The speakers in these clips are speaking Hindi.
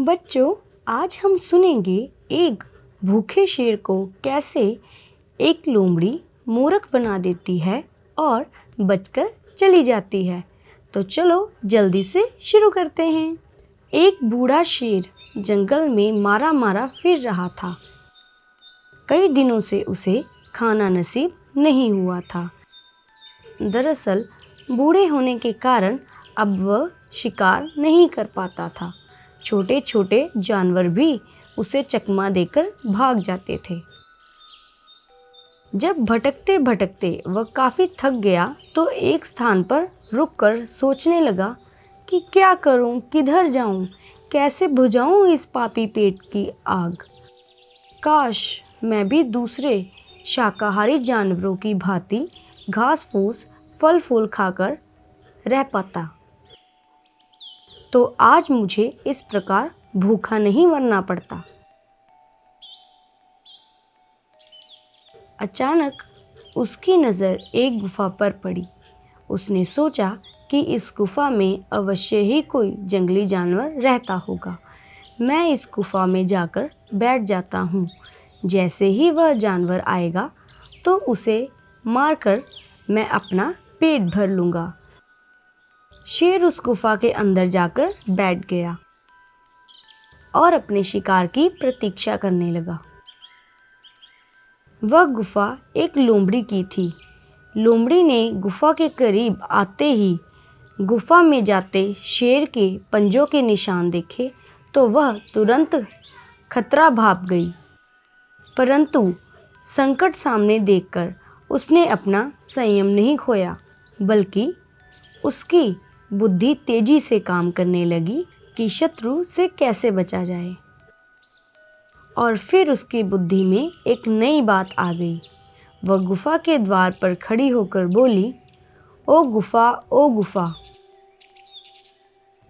बच्चों, आज हम सुनेंगे एक भूखे शेर को कैसे एक लोमड़ी मूर्ख बना देती है और बचकर चली जाती है। तो चलो जल्दी से शुरू करते हैं। एक बूढ़ा शेर जंगल में मारा मारा फिर रहा था। कई दिनों से उसे खाना नसीब नहीं हुआ था। दरअसल बूढ़े होने के कारण अब वह शिकार नहीं कर पाता था। छोटे छोटे जानवर भी उसे चकमा देकर भाग जाते थे। जब भटकते भटकते वह काफ़ी थक गया तो एक स्थान पर रुककर सोचने लगा कि क्या करूं, किधर जाऊं, कैसे बुझाऊं इस पापी पेट की आग। काश मैं भी दूसरे शाकाहारी जानवरों की भांति घास फूस फल फूल खाकर रह पाता, तो आज मुझे इस प्रकार भूखा नहीं मरना पड़ता। अचानक उसकी नज़र एक गुफा पर पड़ी। उसने सोचा कि इस गुफा में अवश्य ही कोई जंगली जानवर रहता होगा। मैं इस गुफा में जाकर बैठ जाता हूँ। जैसे ही वह जानवर आएगा तो उसे मारकर मैं अपना पेट भर लूँगा। शेर उस गुफा के अंदर जाकर बैठ गया और अपने शिकार की प्रतीक्षा करने लगा। वह गुफा एक लोमड़ी की थी। लोमड़ी ने गुफा के करीब आते ही गुफा में जाते शेर के पंजों के निशान देखे तो वह तुरंत खतरा भाप गई। परंतु संकट सामने देखकर उसने अपना संयम नहीं खोया, बल्कि उसकी बुद्धि तेजी से काम करने लगी कि शत्रु से कैसे बचा जाए। और फिर उसकी बुद्धि में एक नई बात आ गई। वह गुफा के द्वार पर खड़ी होकर बोली, ओ गुफा, ओ गुफा।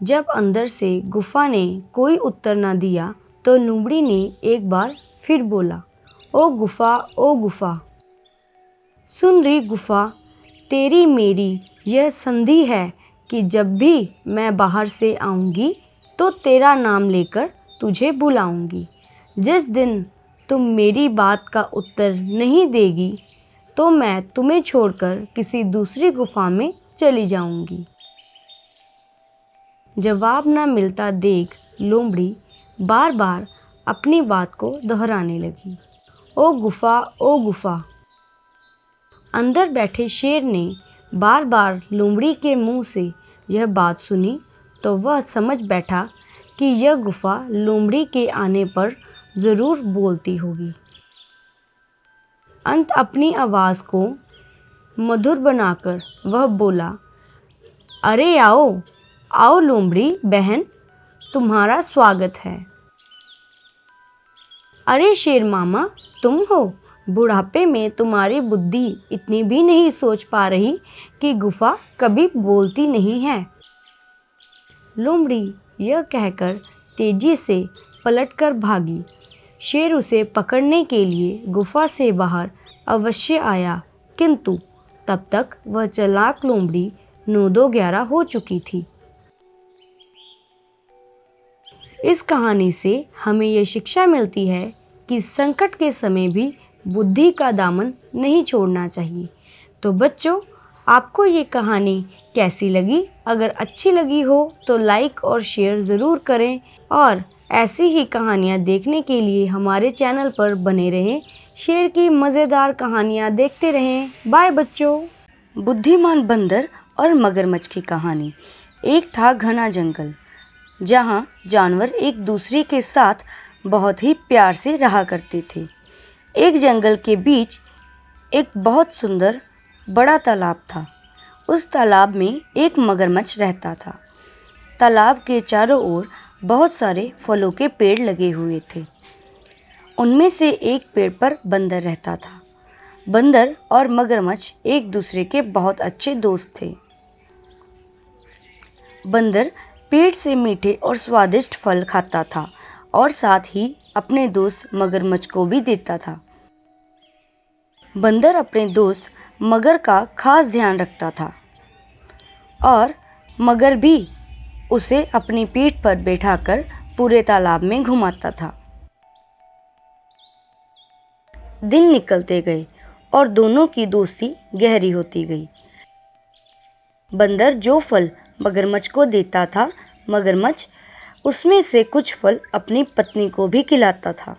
जब अंदर से गुफा ने कोई उत्तर न दिया तो लोमड़ी ने एक बार फिर बोला, ओ गुफा, ओ गुफा। सुन रही गुफा, तेरी मेरी यह संधि है कि जब भी मैं बाहर से आऊँगी तो तेरा नाम लेकर तुझे बुलाऊँगी। जिस दिन तुम मेरी बात का उत्तर नहीं देगी तो मैं तुम्हें छोड़कर किसी दूसरी गुफा में चली जाऊँगी। जवाब न मिलता देख लोमड़ी बार बार अपनी बात को दोहराने लगी, ओ गुफा, ओ गुफा। अंदर बैठे शेर ने बार बार लोमड़ी के मुंह से यह बात सुनी तो वह समझ बैठा कि यह गुफा लोमड़ी के आने पर ज़रूर बोलती होगी। अंत अपनी आवाज़ को मधुर बनाकर वह बोला, अरे आओ आओ लोमड़ी बहन, तुम्हारा स्वागत है। अरे शेर मामा, तुम हो? बुढ़ापे में तुम्हारी बुद्धि इतनी भी नहीं सोच पा रही कि गुफा कभी बोलती नहीं है। लोमड़ी यह कहकर तेजी से पलटकर भागी। शेर उसे पकड़ने के लिए गुफा से बाहर अवश्य आया, किंतु तब तक वह चालाक लोमड़ी 9-2-11 हो चुकी थी। इस कहानी से हमें यह शिक्षा मिलती है कि संकट के समय भी बुद्धि का दामन नहीं छोड़ना चाहिए। तो बच्चों, आपको ये कहानी कैसी लगी? अगर अच्छी लगी हो तो लाइक और शेयर ज़रूर करें और ऐसी ही कहानियाँ देखने के लिए हमारे चैनल पर बने रहें। शेर की मज़ेदार कहानियाँ देखते रहें। बाय बच्चों। बुद्धिमान बंदर और मगरमच्छ की कहानी। एक था घना जंगल, जहाँ जानवर एक दूसरे के साथ बहुत ही प्यार से रहा करते थे। एक जंगल के बीच एक बहुत सुंदर बड़ा तालाब था। उस तालाब में एक मगरमच्छ रहता था। तालाब के चारों ओर बहुत सारे फलों के पेड़ लगे हुए थे। उनमें से एक पेड़ पर बंदर रहता था। बंदर और मगरमच्छ एक दूसरे के बहुत अच्छे दोस्त थे। बंदर पेड़ से मीठे और स्वादिष्ट फल खाता था और साथ ही अपने दोस्त मगरमच्छ को भी देता था। बंदर अपने दोस्त मगर का खास ध्यान रखता था और मगर भी उसे अपनी पीठ पर बैठाकर पूरे तालाब में घुमाता था। दिन निकलते गए और दोनों की दोस्ती गहरी होती गई। बंदर जो फल मगरमच्छ को देता था, मगरमच्छ उसमें से कुछ फल अपनी पत्नी को भी खिलाता था।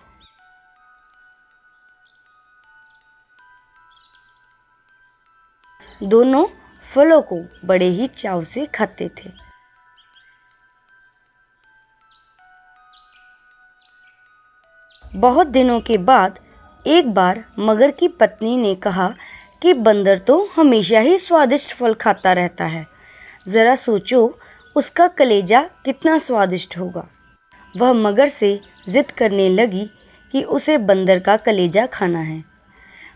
दोनों फलों को बड़े ही चाव से खाते थे। बहुत दिनों के बाद एक बार मगर की पत्नी ने कहा कि बंदर तो हमेशा ही स्वादिष्ट फल खाता रहता है, ज़रा सोचो उसका कलेजा कितना स्वादिष्ट होगा। वह मगर से जिद करने लगी कि उसे बंदर का कलेजा खाना है।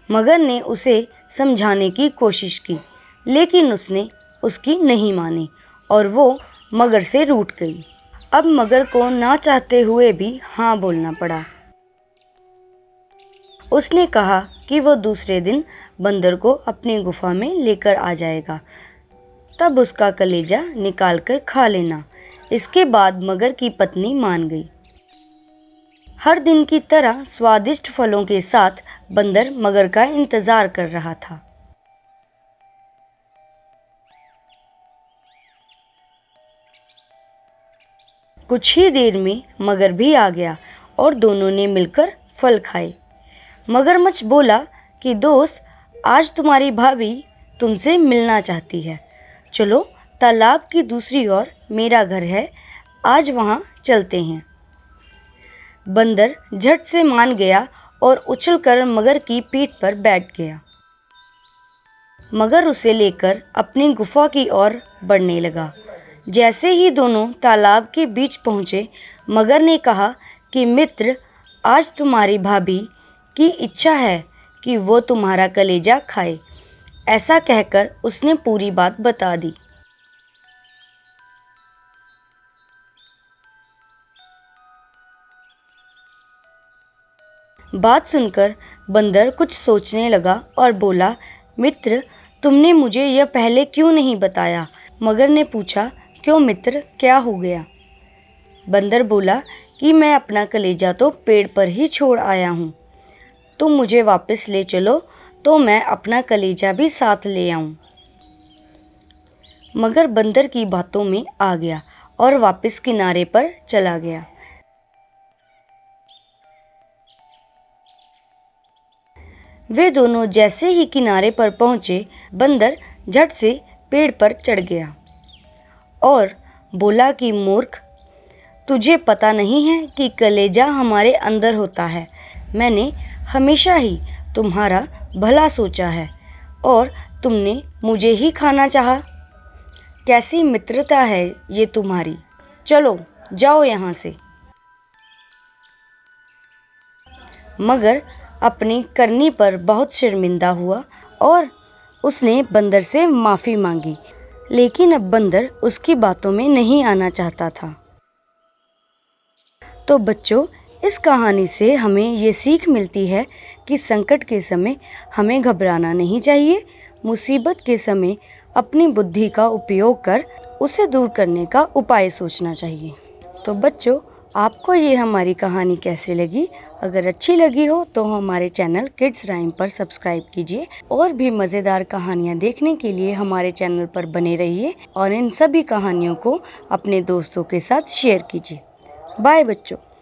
मगर ने उसे समझाने की कोशिश की, लेकिन उसने उसकी नहीं मानी और वो मगर से रूठ गई। अब मगर को ना चाहते हुए भी हाँ बोलना पड़ा। उसने कहा कि वो दूसरे दिन बंदर को अपनी गुफा में लेकर आ जाएगा, तब उसका कलेजा निकाल कर खा लेना। इसके बाद मगर की पत्नी मान गई। हर दिन की तरह स्वादिष्ट फलों के साथ बंदर मगर का इंतजार कर रहा था। कुछ ही देर में मगर भी आ गया और दोनों ने मिलकर फल खाए। मगरमच्छ बोला कि दोस्त, आज तुम्हारी भाभी तुमसे मिलना चाहती है। चलो, तालाब की दूसरी ओर मेरा घर है, आज वहाँ चलते हैं। बंदर झट से मान गया और उछलकर मगर की पीठ पर बैठ गया। मगर उसे लेकर अपनी गुफा की ओर बढ़ने लगा। जैसे ही दोनों तालाब के बीच पहुँचे, मगर ने कहा कि मित्र, आज तुम्हारी भाभी की इच्छा है कि वो तुम्हारा कलेजा खाए। ऐसा कहकर उसने पूरी बात बता दी। बात सुनकर बंदर कुछ सोचने लगा और बोला, मित्र, तुमने मुझे यह पहले क्यों नहीं बताया? मगर ने पूछा, क्यों मित्र, क्या हो गया? बंदर बोला कि मैं अपना कलेजा तो पेड़ पर ही छोड़ आया हूँ। तुम मुझे वापस ले चलो तो मैं अपना कलेजा भी साथ ले आऊं। मगर बंदर की बातों में आ गया और वापस किनारे पर चला गया। वे दोनों जैसे ही किनारे पर पहुंचे, बंदर झट से पेड़ पर चढ़ गया और बोला कि मूर्ख, तुझे पता नहीं है कि कलेजा हमारे अंदर होता है। मैंने हमेशा ही तुम्हारा भला सोचा है और तुमने मुझे ही खाना चाहा। कैसी मित्रता है ये तुम्हारी, चलो जाओ यहाँ से। मगर अपनी करनी पर बहुत शर्मिंदा हुआ और उसने बंदर से माफ़ी मांगी, लेकिन अब बंदर उसकी बातों में नहीं आना चाहता था। तो बच्चों, इस कहानी से हमें ये सीख मिलती है कि संकट के समय हमें घबराना नहीं चाहिए। मुसीबत के समय अपनी बुद्धि का उपयोग कर उसे दूर करने का उपाय सोचना चाहिए। तो बच्चों, आपको ये हमारी कहानी कैसी लगी? अगर अच्छी लगी हो तो हमारे चैनल किड्स राइम पर सब्सक्राइब कीजिए और भी मज़ेदार कहानियाँ देखने के लिए हमारे चैनल पर बने रहिए और इन सभी कहानियों को अपने दोस्तों के साथ शेयर कीजिए। बाय बच्चों।